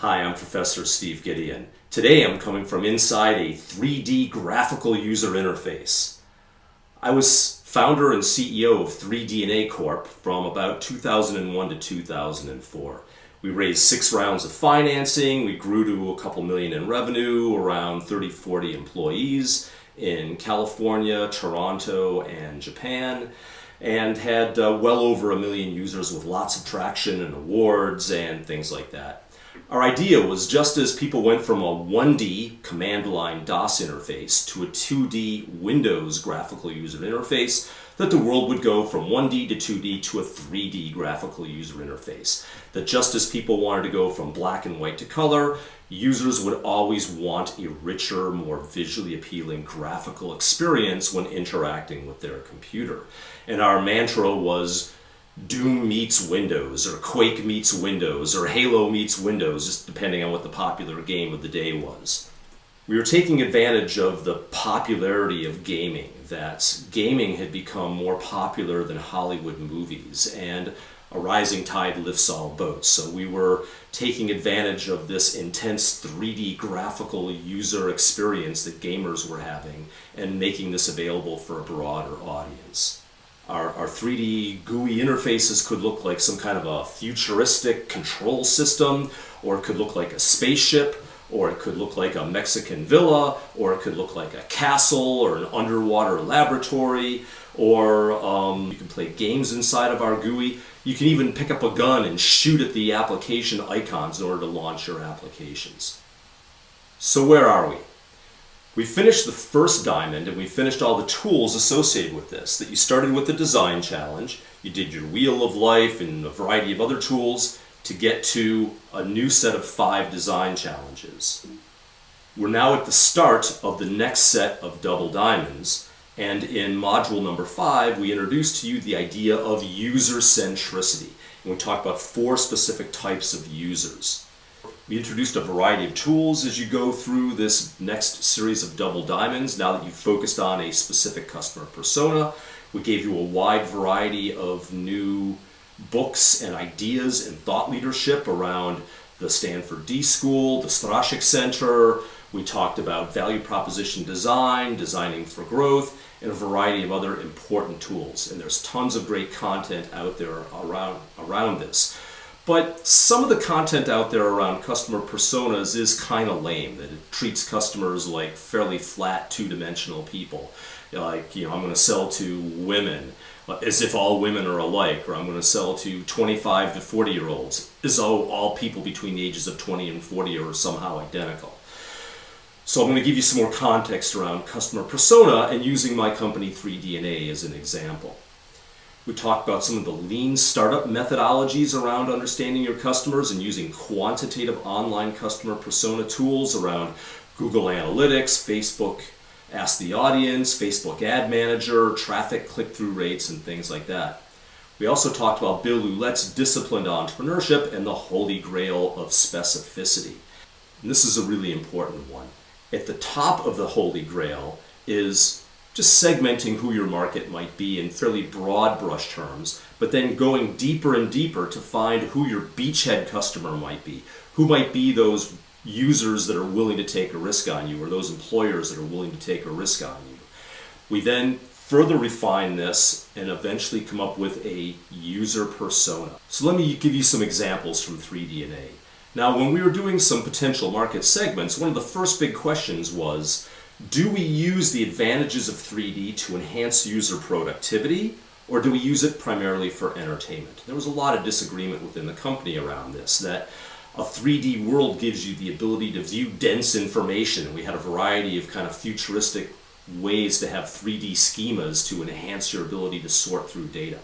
Hi, I'm Professor Steve Gideon. Today I'm coming from inside a 3D graphical user interface. I was founder and CEO of 3DNA Corp from about 2001 to 2004. We raised 6 rounds of financing, we grew to a couple million in revenue, around 30-40 employees in California, Toronto, and Japan, and had well over 1 million users with lots of traction and awards and things like that. Our idea was just as people went from a 1D command line DOS interface to a 2D Windows graphical user interface, that the world would go from 1D to 2D to a 3D graphical user interface. That just as people wanted to go from black and white to color, users would always want a richer, more visually appealing graphical experience when interacting with their computer. And our mantra was Doom meets Windows, or Quake meets Windows, or Halo meets Windows, just depending on what the popular game of the day was. We were taking advantage of the popularity of gaming, that gaming had become more popular than Hollywood movies, and a rising tide lifts all boats. So we were taking advantage of this intense 3D graphical user experience that gamers were having and making this available for a broader audience. Our 3D GUI interfaces could look like some kind of a futuristic control system, or it could look like a spaceship, or it could look like a Mexican villa, or it could look like a castle or an underwater laboratory, or you can play games inside of our GUI. You can even pick up a gun and shoot at the application icons in order to launch your applications. So where are we? We finished the first diamond, and we finished all the tools associated with this. That you started with the design challenge, you did your wheel of life and a variety of other tools to get to a new set of 5 design challenges. We're now at the start of the next set of double diamonds, and in module number 5 we introduced to you the idea of user centricity, and we talked about 4 specific types of users. We introduced a variety of tools as you go through this next series of double diamonds. Now that you've focused on a specific customer persona, we gave you a wide variety of new books and ideas and thought leadership around the Stanford D School, the Strashik Center. We talked about value proposition design, designing for growth, and a variety of other important tools. And there's tons of great content out there around this. But some of the content out there around customer personas is kind of lame, that it treats customers like fairly flat, two-dimensional people. Like, I'm going to sell to women as if all women are alike, or I'm going to sell to 25 to 40-year-olds as though all people between the ages of 20 and 40 are somehow identical. So I'm going to give you some more context around customer persona and using my company 3DNA as an example. We talked about some of the lean startup methodologies around understanding your customers and using quantitative online customer persona tools around Google Analytics, Facebook Ask the Audience, Facebook Ad Manager, traffic click-through rates, and things like that. We also talked about Bill Ouellette's disciplined entrepreneurship and the holy grail of specificity. And this is a really important one. At the top of the holy grail is just segmenting who your market might be in fairly broad brush terms, but then going deeper and deeper to find who your beachhead customer might be. Who might be those users that are willing to take a risk on you, or those employers that are willing to take a risk on you. We then further refine this and eventually come up with a user persona. So let me give you some examples from 3DNA. Now, when we were doing some potential market segments, one of the first big questions was, do we use the advantages of 3D to enhance user productivity, or do we use it primarily for entertainment? There was a lot of disagreement within the company around this, that a 3D world gives you the ability to view dense information, and we had a variety of kind of futuristic ways to have 3D schemas to enhance your ability to sort through data.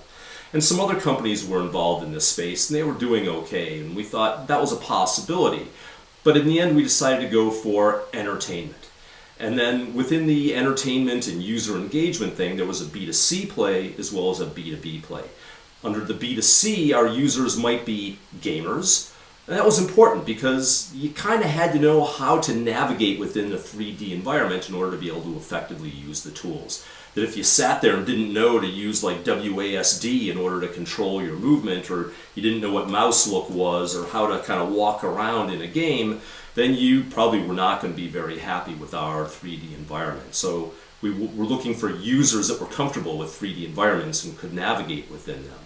And some other companies were involved in this space, and they were doing okay, and we thought that was a possibility. But in the end, we decided to go for entertainment. And then within the entertainment and user engagement thing, there was a B2C play as well as a B2B play. Under the B2C, our users might be gamers, And that was important because you kind of had to know how to navigate within the 3D environment in order to be able to effectively use the tools. That if you sat there and didn't know to use like WASD in order to control your movement, or you didn't know what mouse look was, or how to kind of walk around in a game, then you probably were not going to be very happy with our 3D environment. So we were looking for users that were comfortable with 3D environments and could navigate within them.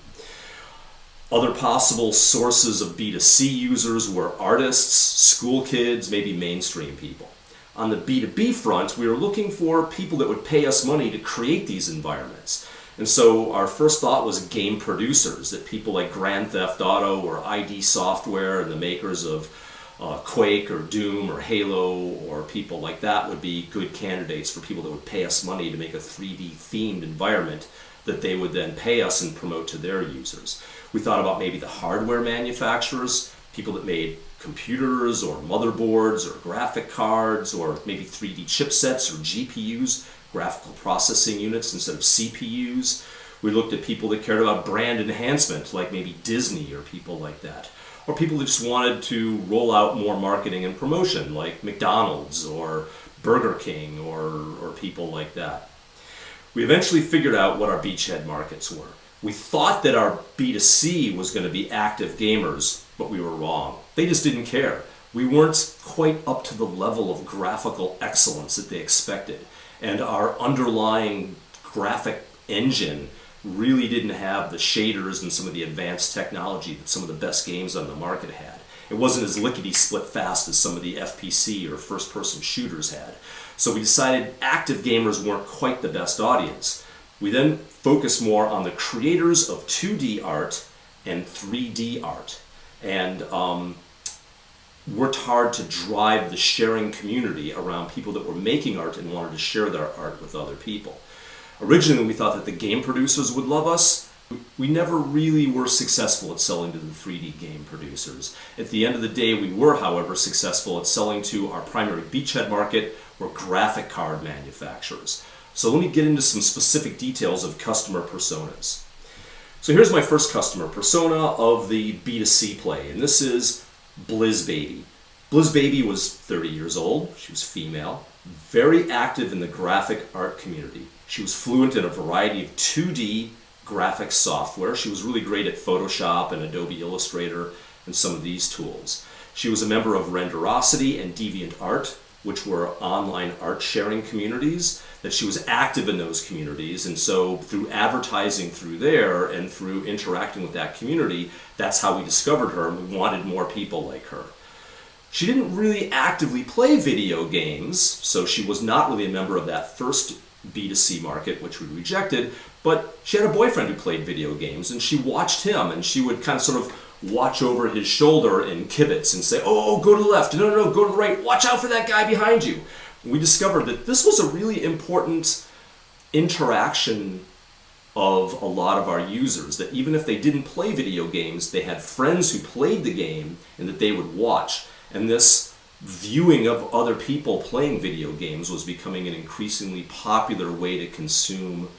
Other possible sources of B2C users were artists, school kids, maybe mainstream people. On the B2B front, we were looking for people that would pay us money to create these environments. And so our first thought was game producers, that people like Grand Theft Auto or ID Software and the makers of Quake or Doom or Halo or people like that would be good candidates for people that would pay us money to make a 3D themed environment that they would then pay us and promote to their users. We thought about maybe the hardware manufacturers, people that made computers or motherboards or graphic cards or maybe 3D chipsets or GPUs, graphical processing units instead of CPUs. We looked at people that cared about brand enhancement, like maybe Disney or people like that. Or people that just wanted to roll out more marketing and promotion, like McDonald's or Burger King or people like that. We eventually figured out what our beachhead markets were. We thought that our B2C was going to be active gamers, but we were wrong. They just didn't care. We weren't quite up to the level of graphical excellence that they expected. And our underlying graphic engine really didn't have the shaders and some of the advanced technology that some of the best games on the market had. It wasn't as lickety-split fast as some of the FPC or first-person shooters had. So we decided active gamers weren't quite the best audience. We then focused more on the creators of 2D art and 3D art, and worked hard to drive the sharing community around people that were making art and wanted to share their art with other people. Originally, we thought that the game producers would love us. We never really were successful at selling to the 3D game producers. At the end of the day, we were, however, successful at selling to our primary beachhead market, or graphic card manufacturers. So let me get into some specific details of customer personas. So here's my first customer persona of the B2C play, and this is BlizzBaby. BlizzBaby was 30 years old. She was female, very active in the graphic art community. She was fluent in a variety of 2D graphic software. She was really great at Photoshop and Adobe Illustrator and some of these tools. She was a member of Renderosity and DeviantArt, which were online art sharing communities, that she was active in those communities, and so through advertising through there and through interacting with that community, that's how we discovered her, and we wanted more people like her. She didn't really actively play video games, so she was not really a member of that first B2C market, which we rejected, but she had a boyfriend who played video games, and she watched him, and she would kind of sort of watch over his shoulder and kibitz and say, oh, go to the left, no, go to the right, watch out for that guy behind you. We discovered that this was a really important interaction of a lot of our users, that even if they didn't play video games, they had friends who played the game and that they would watch. And this viewing of other people playing video games was becoming an increasingly popular way to consume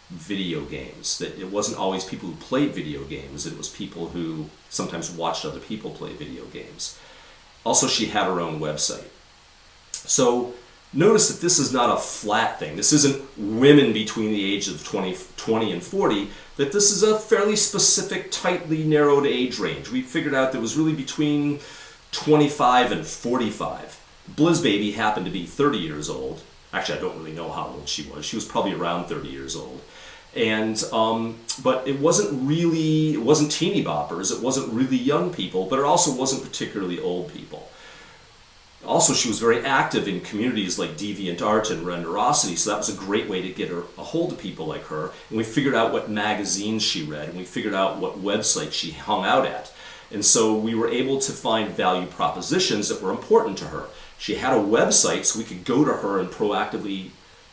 video games. That it wasn't always people who played video games, it was people who sometimes watched other people play video games. Also, she had her own website. So notice that this is not a flat thing. This isn't women between the age of 20 and 40, that this is a fairly specific, tightly narrowed age range. We figured out that it was really between 25 and 45. BlizzBaby happened to be 30 years old. Actually, I don't really know how old she was. She was probably around 30 years old. And, but it wasn't teeny boppers, it wasn't really young people, but it also wasn't particularly old people. Also, she was very active in communities like DeviantArt and Renderosity, so that was a great way to get a hold of people like her. And we figured out what magazines she read, and we figured out what websites she hung out at. And so we were able to find value propositions that were important to her. She had a website, so we could go to her and proactively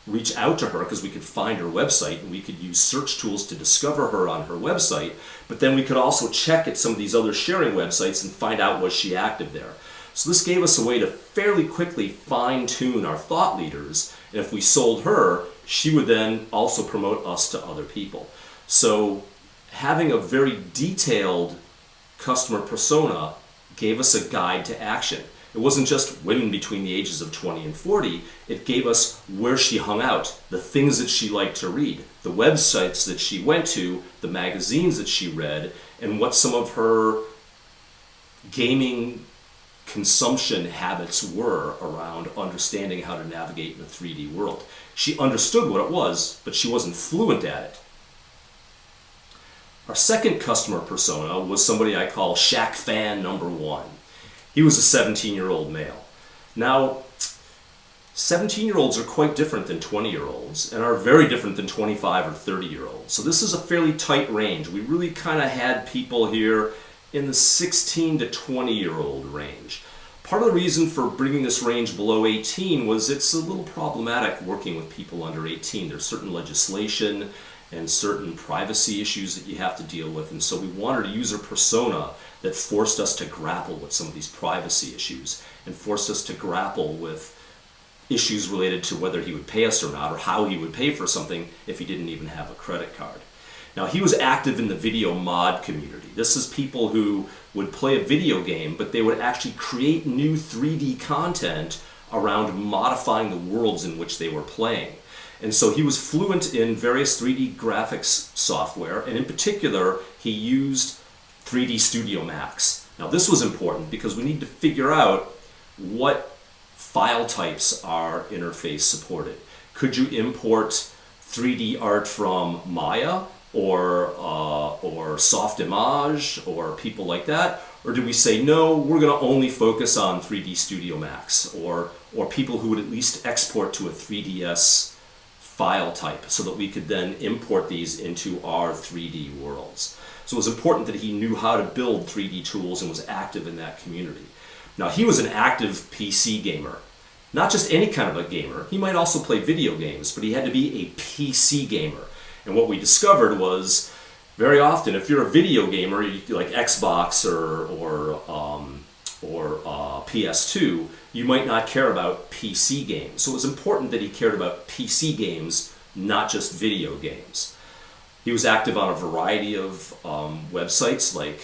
reach out to her because we could find her website, and we could use search tools to discover her on her website. But then we could also check at some of these other sharing websites and find out, was she active there? So this gave us a way to fairly quickly fine-tune our thought leaders, and if we sold her, she would then also promote us to other people. So having a very detailed customer persona gave us a guide to action. It wasn't just women between the ages of 20 and 40. It gave us where she hung out, the things that she liked to read, the websites that she went to, the magazines that she read, and what some of her gaming consumption habits were around understanding how to navigate in the 3D world. She understood what it was, but she wasn't fluent at it. Our second customer persona was somebody I call Shaq Fan number 1. He was a 17-year-old male. Now, 17-year-olds are quite different than 20-year-olds and are very different than 25 or 30-year-olds. So this is a fairly tight range. We really kind of had people here in the 16 to 20-year-old range. Part of the reason for bringing this range below 18 was it's a little problematic working with people under 18. There's certain legislation and certain privacy issues that you have to deal with, and so we wanted a user persona that forced us to grapple with some of these privacy issues and forced us to grapple with issues related to whether he would pay us or not, or how he would pay for something if he didn't even have a credit card. Now, he was active in the video mod community. This is people who would play a video game, but they would actually create new 3D content around modifying the worlds in which they were playing. And so he was fluent in various 3D graphics software, and in particular, he used 3D Studio Max. Now, this was important because we need to figure out what file types our interface supported. Could you import 3D art from Maya or Softimage or people like that? Or do we say, no, we're going to only focus on 3D Studio Max, or people who would at least export to a 3DS file type so that we could then import these into our 3D worlds. So it was important that he knew how to build 3D tools and was active in that community. Now, he was an active PC gamer. Not just any kind of a gamer. He might also play video games, but he had to be a PC gamer. And what we discovered was, very often, if you're a video gamer, like Xbox or PS2, you might not care about PC games. So it was important that he cared about PC games, not just video games. He was active on a variety of websites like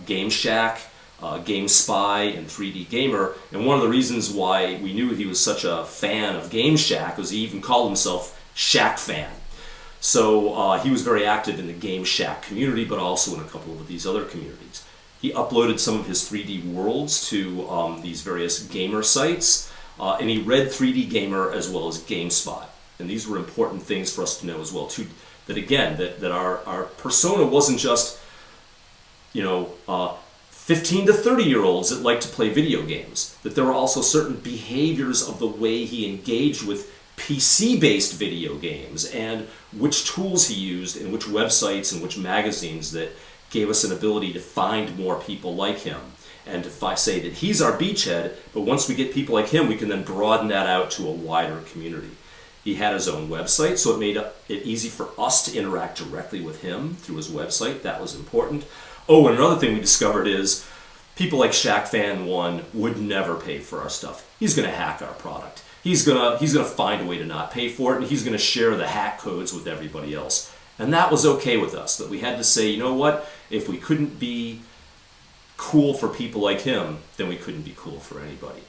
GameShack, GameSpy, and 3D Gamer. And one of the reasons why we knew he was such a fan of GameShack was he even called himself Shaq Fan. So he was very active in the GameShack community, but also in a couple of these other communities. He uploaded some of his 3D worlds to these various gamer sites, and he read 3D Gamer as well as GameSpot. And these were important things for us to know as well, too. That again, that our persona wasn't just, 15 to 30-year-olds that like to play video games. That there were also certain behaviors of the way he engaged with PC-based video games and which tools he used and which websites and which magazines that gave us an ability to find more people like him and to say that he's our beachhead, but once we get people like him, we can then broaden that out to a wider community. He had his own website, so it made it easy for us to interact directly with him through his website. That was important. Oh, and another thing we discovered is people like Shaq Fan 1 would never pay for our stuff. He's going to hack our product. He's gonna find a way to not pay for it, and he's going to share the hack codes with everybody else. And that was okay with us, that we had to say, you know what, if we couldn't be cool for people like him, then we couldn't be cool for anybody.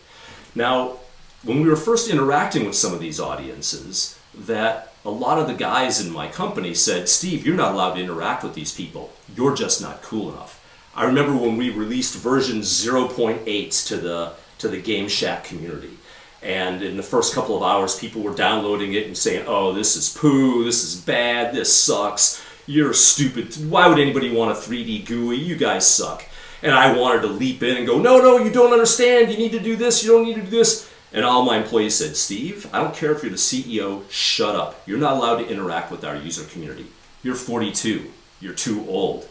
Now, when we were first interacting with some of these audiences, that a lot of the guys in my company said, Steve, you're not allowed to interact with these people. You're just not cool enough. I remember when we released version 0.8 to the Game Shack community. And in the first couple of hours, people were downloading it and saying, oh, this is poo, this is bad, this sucks, you're stupid, why would anybody want a 3D GUI, you guys suck. And I wanted to leap in and go, no, you don't understand, you need to do this, you don't need to do this. And all my employees said, Steve, I don't care if you're the CEO, shut up. You're not allowed to interact with our user community. You're 42, you're too old.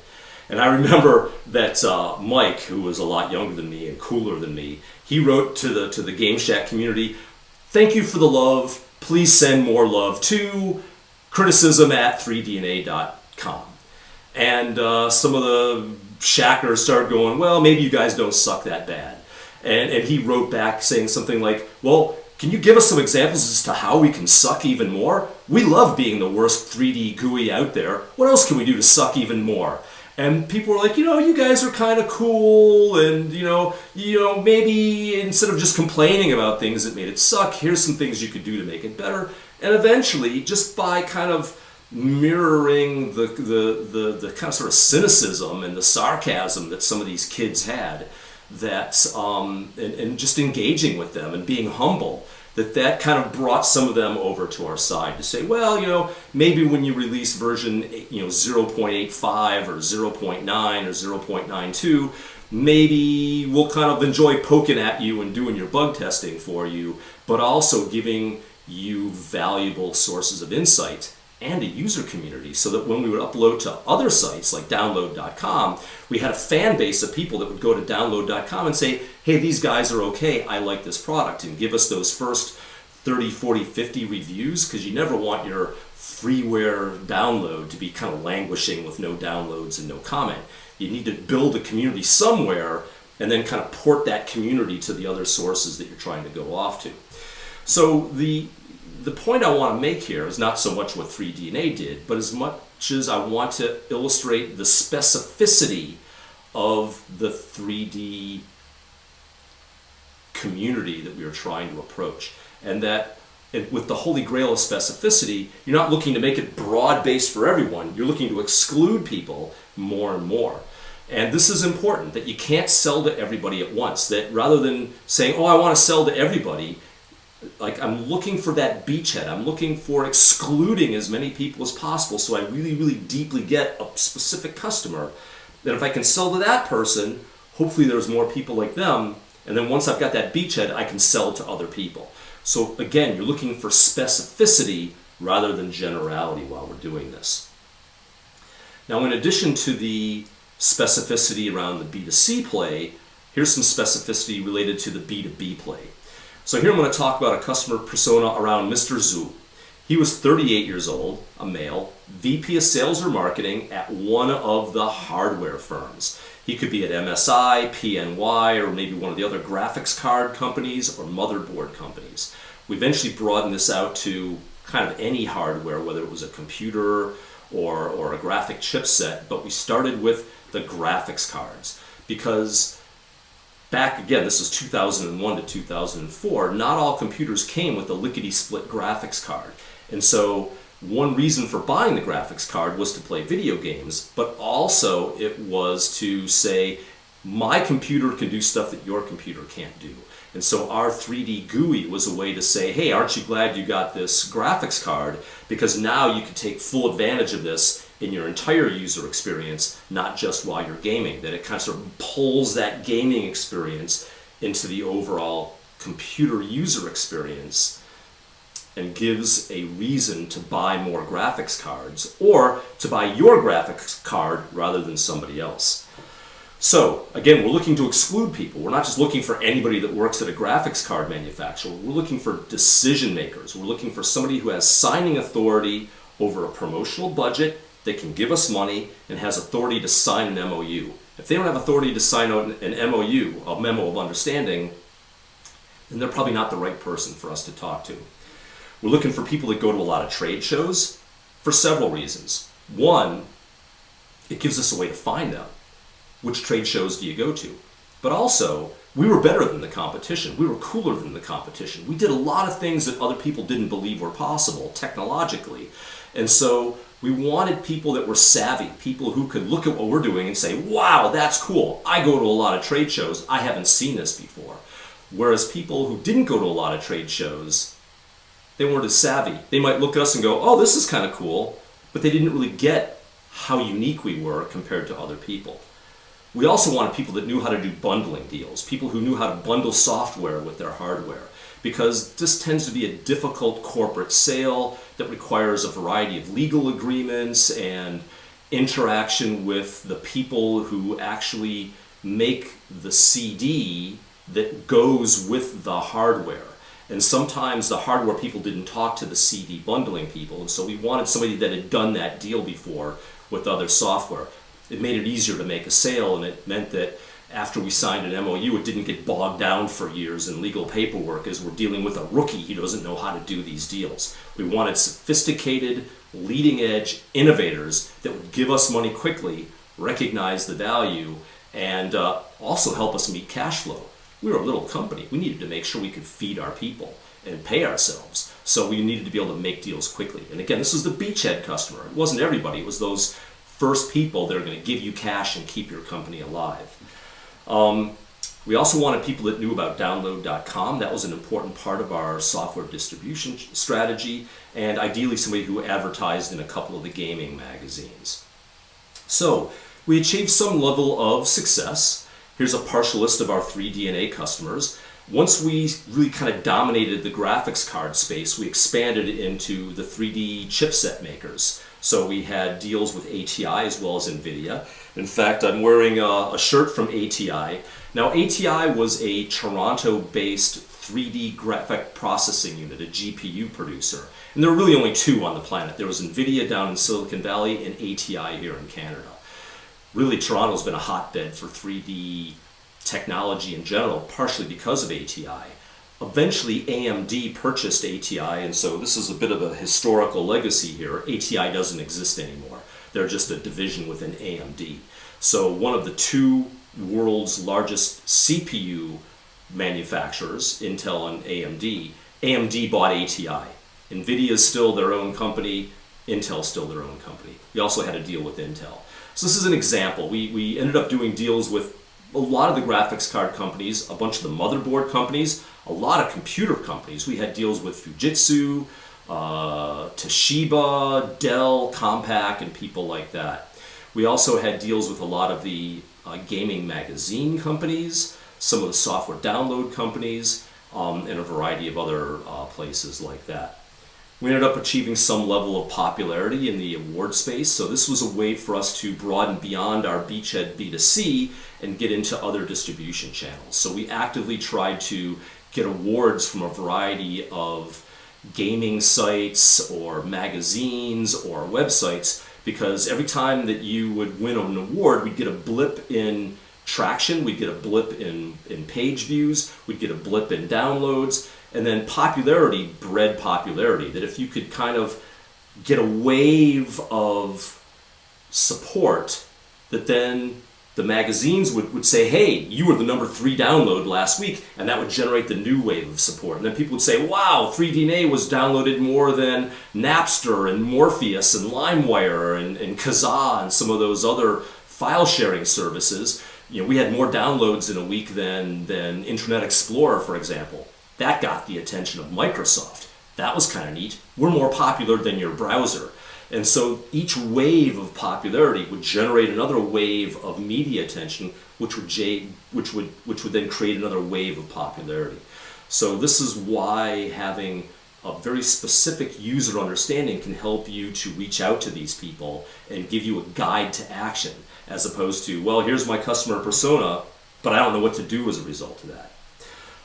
And I remember that Mike, who was a lot younger than me and cooler than me, he wrote to the Game Shack community, thank you for the love, please send more love to criticism@3dna.com. And some of the Shackers started going, well, maybe you guys don't suck that bad. And he wrote back saying something like, well, can you give us some examples as to how we can suck even more? We love being the worst 3D GUI out there. What else can we do to suck even more? And people were like, you guys are kind of cool, and maybe instead of just complaining about things that made it suck, here's some things you could do to make it better. And eventually, just by kind of mirroring the kind of sort of cynicism and the sarcasm that some of these kids had, and just engaging with them and being humble, that kind of brought some of them over to our side to say, well, maybe when you release version 0.85 or 0.9 or 0.92, maybe we'll kind of enjoy poking at you and doing your bug testing for you, but also giving you valuable sources of insight and a user community, so that when we would upload to other sites like download.com, we had a fan base of people that would go to download.com and say, hey, these guys are okay, I like this product, and give us those first 30, 40, 50 reviews, because you never want your freeware download to be kind of languishing with no downloads and no comment. You need to build a community somewhere and then kind of port that community to the other sources that you're trying to go off to. So the point I want to make here is not so much what 3DNA did, but as much as I want to illustrate the specificity of the 3D community that we are trying to approach. And that with the holy grail of specificity, you're not looking to make it broad-based for everyone. You're looking to exclude people more and more. And this is important, that you can't sell to everybody at once. That rather than saying, oh, I want to sell to everybody, like I'm looking for that beachhead. I'm looking for excluding as many people as possible so I really, really deeply get a specific customer. That if I can sell to that person, hopefully there's more people like them. And then once I've got that beachhead, I can sell to other people. So again, you're looking for specificity rather than generality while we're doing this. Now, in addition to the specificity around the B2C play, here's some specificity related to the B2B play. So here I'm going to talk about a customer persona around Mr. Zhu. He was 38 years old, a male, VP of Sales or Marketing at one of the hardware firms. He could be at MSI, PNY, or maybe one of the other graphics card companies or motherboard companies. We eventually broadened this out to kind of any hardware, whether it was a computer or a graphic chipset, but we started with the graphics cards because back again, this was 2001 to 2004, not all computers came with a lickety-split graphics card. And so one reason for buying the graphics card was to play video games, but also it was to say, my computer can do stuff that your computer can't do. And so our 3D GUI was a way to say, hey, aren't you glad you got this graphics card? Because now you can take full advantage of this in your entire user experience, not just while you're gaming. That it kind of sort of pulls that gaming experience into the overall computer user experience and gives a reason to buy more graphics cards or to buy your graphics card rather than somebody else. So again, we're looking to exclude people. We're not just looking for anybody that works at a graphics card manufacturer. We're looking for decision makers. We're looking for somebody who has signing authority over a promotional budget that can give us money and has authority to sign an MOU. If they don't have authority to sign an MOU, a memo of understanding, then they're probably not the right person for us to talk to. We're looking for people that go to a lot of trade shows for several reasons. One, it gives us a way to find them. Which trade shows do you go to? But also, we were better than the competition. We were cooler than the competition. We did a lot of things that other people didn't believe were possible technologically. And so we wanted people that were savvy, people who could look at what we're doing and say, wow, that's cool. I go to a lot of trade shows. I haven't seen this before. Whereas people who didn't go to a lot of trade shows, they weren't as savvy. They might look at us and go, oh, this is kind of cool, but they didn't really get how unique we were compared to other people. We also wanted people that knew how to do bundling deals, people who knew how to bundle software with their hardware, because this tends to be a difficult corporate sale that requires a variety of legal agreements and interaction with the people who actually make the CD that goes with the hardware. And sometimes the hardware people didn't talk to the CD bundling people, and so we wanted somebody that had done that deal before with other software. It made it easier to make a sale, and it meant that after we signed an MOU, it didn't get bogged down for years in legal paperwork as we're dealing with a rookie who doesn't know how to do these deals. We wanted sophisticated, leading-edge innovators that would give us money quickly recognize the value, and also help us meet cash flow. We were a little company. We needed to make sure we could feed our people and pay ourselves. So we needed to be able to make deals quickly. And again, this was the beachhead customer. It wasn't everybody. It was those first people that are going to give you cash and keep your company alive. We also wanted people that knew about download.com. That was an important part of our software distribution strategy, and ideally somebody who advertised in a couple of the gaming magazines. So we achieved some level of success. Here's a partial list of our 3DNA customers. Once we really kind of dominated the graphics card space, we expanded into the 3D chipset makers. So we had deals with ATI as well as NVIDIA. In fact, I'm wearing a shirt from ATI. Now, ATI was a Toronto-based 3D graphic processing unit, a GPU producer. And there were really only two on the planet. There was NVIDIA down in Silicon Valley and ATI here in Canada. Really, Toronto's been a hotbed for 3D technology in general, partially because of ATI. Eventually, AMD purchased ATI, and so this is a bit of a historical legacy here. ATI doesn't exist anymore. They're just a division within AMD. So one of the two world's largest CPU manufacturers, Intel and AMD, AMD bought ATI. NVIDIA is still their own company, Intel's still their own company. We also had a deal with Intel. So this is an example. We ended up doing deals with a lot of the graphics card companies, a bunch of the motherboard companies, a lot of computer companies. We had deals with Fujitsu, Toshiba, Dell, Compaq, and people like that. We also had deals with a lot of the gaming magazine companies, some of the software download companies, and a variety of other places like that. We ended up achieving some level of popularity in the award space, so this was a way for us to broaden beyond our beachhead B2C and get into other distribution channels. So we actively tried to get awards from a variety of gaming sites or magazines or websites, because every time that you would win an award, we'd get a blip in traction, we'd get a blip in page views, we'd get a blip in downloads, and then popularity bred popularity. That if you could kind of get a wave of support, that then the magazines would say, hey, you were the number 3 download last week, and that would generate the new wave of support. And then people would say, wow, 3DNA was downloaded more than Napster and Morpheus and LimeWire and Kazaa and some of those other file sharing services. You know, we had more downloads in a week than Internet Explorer, for example. That got the attention of Microsoft. That was kind of neat. We're more popular than your browser. And so each wave of popularity would generate another wave of media attention, which would then create another wave of popularity. So this is why having a very specific user understanding can help you to reach out to these people and give you a guide to action, as opposed to, well, here's my customer persona, but I don't know what to do as a result of that.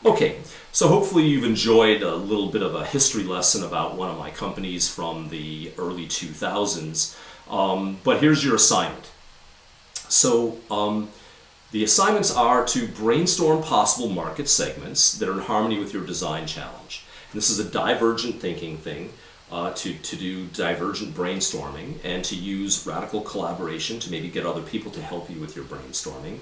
Okay, so hopefully you've enjoyed a little bit of a history lesson about one of my companies from the early 2000s, but here's your assignment. So the assignments are to brainstorm possible market segments that are in harmony with your design challenge. And this is a divergent thinking thing, to do divergent brainstorming and to use radical collaboration to maybe get other people to help you with your brainstorming.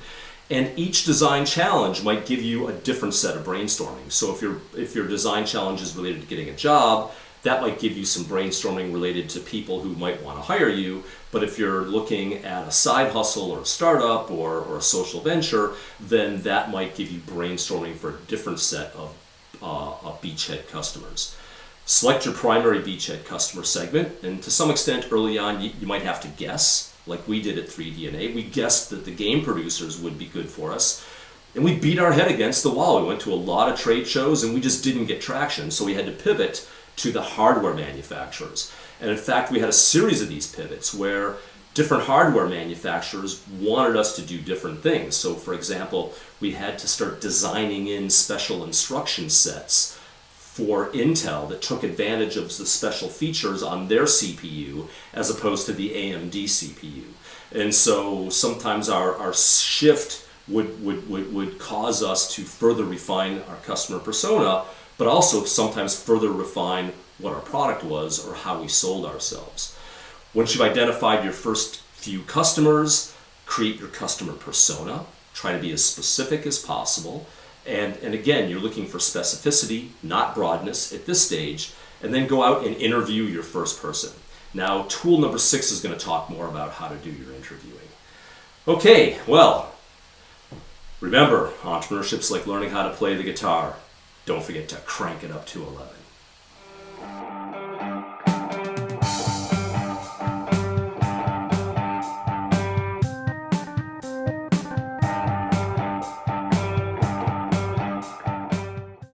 And each design challenge might give you a different set of brainstorming. So if your design challenge is related to getting a job, that might give you some brainstorming related to people who might want to hire you. But if you're looking at a side hustle or a startup or a social venture, then that might give you brainstorming for a different set of beachhead customers. Select your primary beachhead customer segment, and to some extent early on you might have to guess, like we did at 3DNA. We guessed that the game producers would be good for us, and we beat our head against the wall. We went to a lot of trade shows and we just didn't get traction, so we had to pivot to the hardware manufacturers. And in fact, we had a series of these pivots where different hardware manufacturers wanted us to do different things. So for example, we had to start designing in special instruction sets for Intel that took advantage of the special features on their CPU as opposed to the AMD CPU. And so sometimes our shift would cause us to further refine our customer persona, but also sometimes further refine what our product was or how we sold ourselves. Once you've identified your first few customers, create your customer persona, try to be as specific as possible, and again, you're looking for specificity, not broadness at this stage, and then go out and interview your first person. Now, tool number 6 is going to talk more about how to do your interviewing. Okay, well, remember, entrepreneurship's like learning how to play the guitar. Don't forget to crank it up to 11.